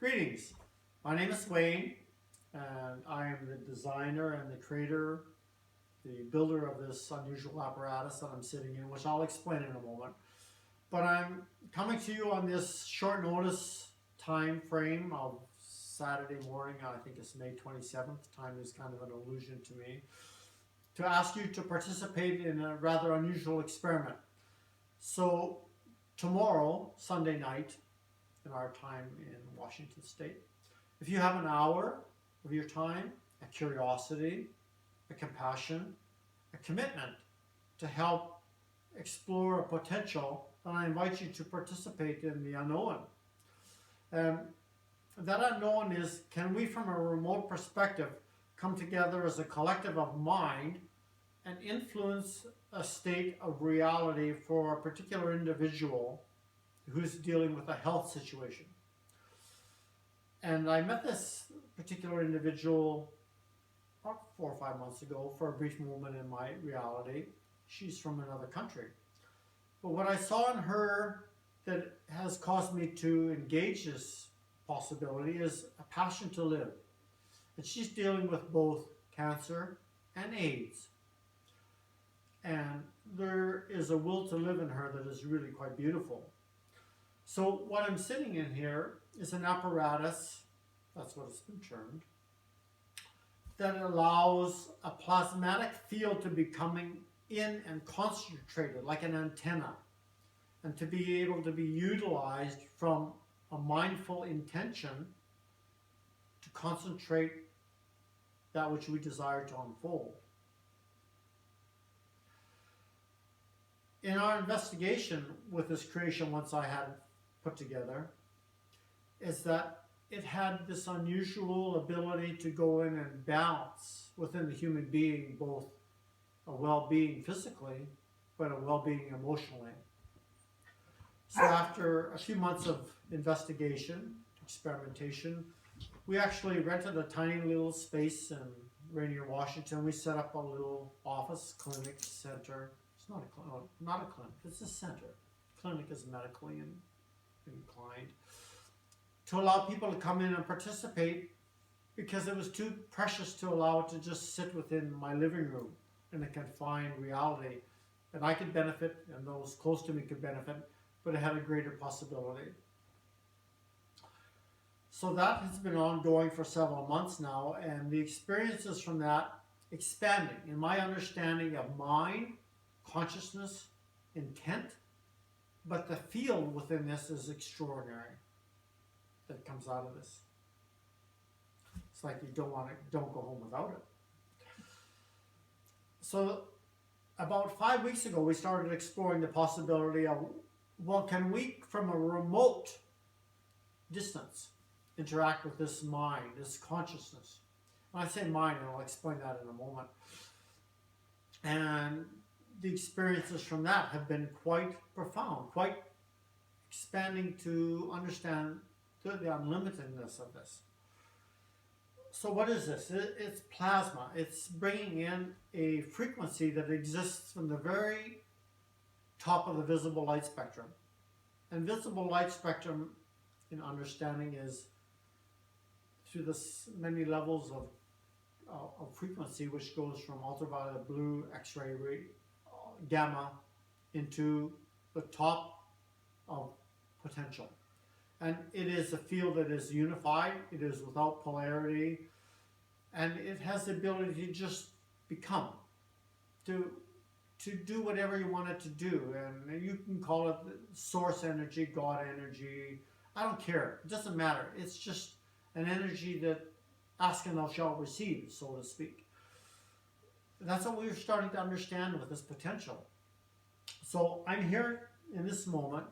Greetings. My name is Wayne, and I am the designer and the creator, the builder of this unusual apparatus that I'm sitting in, which I'll explain in a moment. But I'm coming to you on this short notice time frame of Saturday morning. I think it's May 27th. Time is kind of an illusion to me. To ask you to participate in a rather unusual experiment. So, tomorrow, Sunday night, in our time in Washington State, if you have an hour of your time, a curiosity, a compassion, a commitment to help explore a potential, then I invite you to participate in the unknown. Um, that unknown is, can we from a remote perspective come together as a collective of mind and influence a state of reality for a particular individual who's dealing with a health situation? And I met this particular individual about 4 or 5 months ago for a brief moment in my reality. She's from another country. But what I saw in her that has caused me to engage this possibility is a passion to live. And she's dealing with both cancer and AIDS. And there is a will to live in her that is really quite beautiful. So what I'm sitting in here is an apparatus, that's what it's been termed, that allows a plasmatic field to be coming in and concentrated like an antenna, and to be able to be utilized from a mindful intention to concentrate that which we desire to unfold. In our investigation with this creation, once I had put together, is that it had this unusual ability to go in and balance within the human being both a well-being physically, but a well-being emotionally. So after a few months of investigation, experimentation, we actually rented a tiny little space in Rainier, Washington. We set up a little office, clinic, center. It's not a clinic, it's a center. Clinic is medically inclined, to allow people to come in and participate, because it was too precious to allow it to just sit within my living room in a confined reality. And I could benefit, and those close to me could benefit, but it had a greater possibility. So that has been ongoing for several months now, and the experiences from that expanding in my understanding of mind, consciousness, intent, but the field within this is extraordinary that comes out of this. It's like you don't go home without it. So about 5 weeks ago, we started exploring the possibility of, well, can we from a remote distance interact with this mind, this consciousness? When I say mind, and I'll explain that in a moment. And the experiences from that have been quite profound, quite expanding to understand the unlimitedness of this. So what is this? It's plasma. It's bringing in a frequency that exists from the very top of the visible light spectrum. And visible light spectrum, in understanding, is through this many levels of frequency, which goes from ultraviolet, blue, X-ray, gamma, into the top of potential. And it is a field that is unified, it is without polarity, and it has the ability to just become, to do whatever you want it to do. And you can call it source energy, God energy, I don't care, it doesn't matter. It's just an energy that ask and thou shalt receive, so to speak. That's what we're starting to understand with this potential. So I'm here in this moment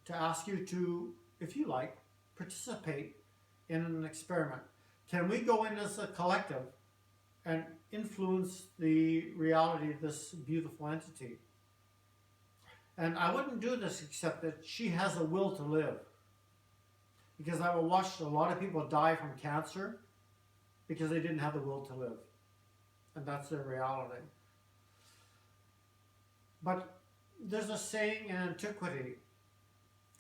to ask you to, if you like, participate in an experiment. Can we go in as a collective and influence the reality of this beautiful entity? And I wouldn't do this except that she has a will to live. Because I've watched a lot of people die from cancer because they didn't have the will to live. And that's their reality. But there's a saying in antiquity,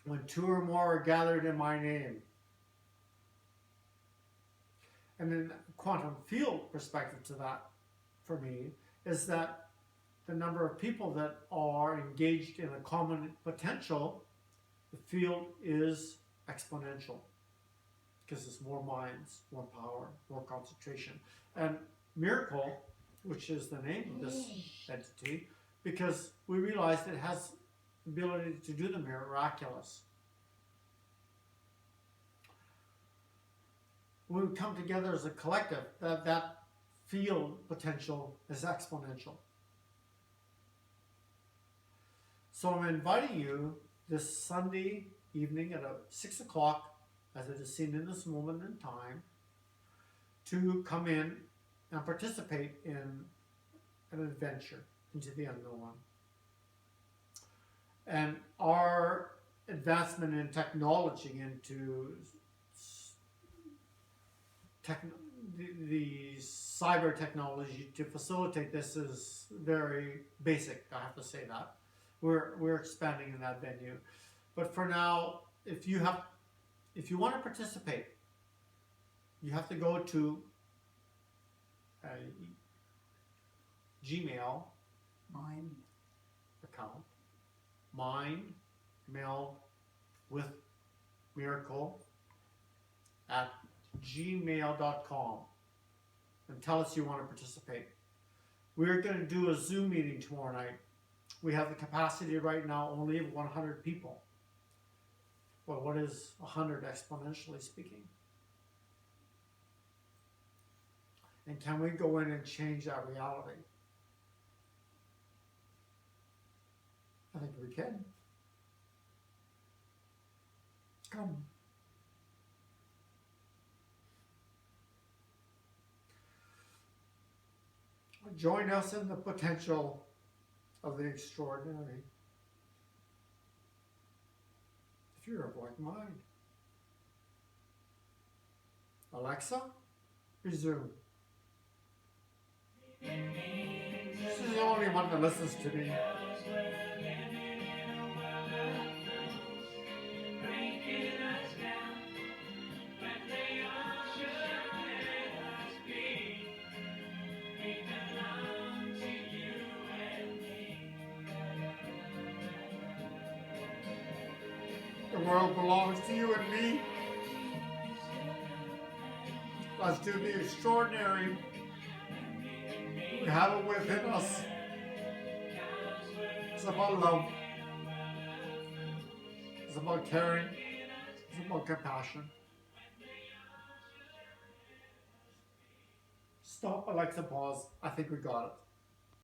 when two or more are gathered in my name, And then quantum field perspective to that, for me, is that the number of people that are engaged in a common potential, the field is exponential because there's more minds, more power, more concentration. And miracle, which is the name of this entity, because we realized it has the ability to do the miraculous. When we come together as a collective, that field potential is exponential. So I'm inviting you this Sunday evening at 6 o'clock, as it is seen in this moment in time, to come in and participate in an adventure into the unknown. And our advancement in technology into the cyber technology to facilitate this is very basic, I have to say that. We're expanding in that venue. But for now, if you want to participate, you have to go to a Gmail Mine. account, Mind Meld with Miracle at gmail.com, and tell us you want to participate. We're going to do a Zoom meeting tomorrow night. We have the capacity right now only of 100 people. Well, what is 100 exponentially speaking? And can we go in and change that reality? I think we can. Come. Join us in the potential of the extraordinary. If you're of like mind. Alexa, resume. This is the only one that listens to me. The world belongs to you and me. Let's do the extraordinary. We have it within us. It's about love. It's about caring. It's about compassion. Stop, Alexa, pause. I think we got it.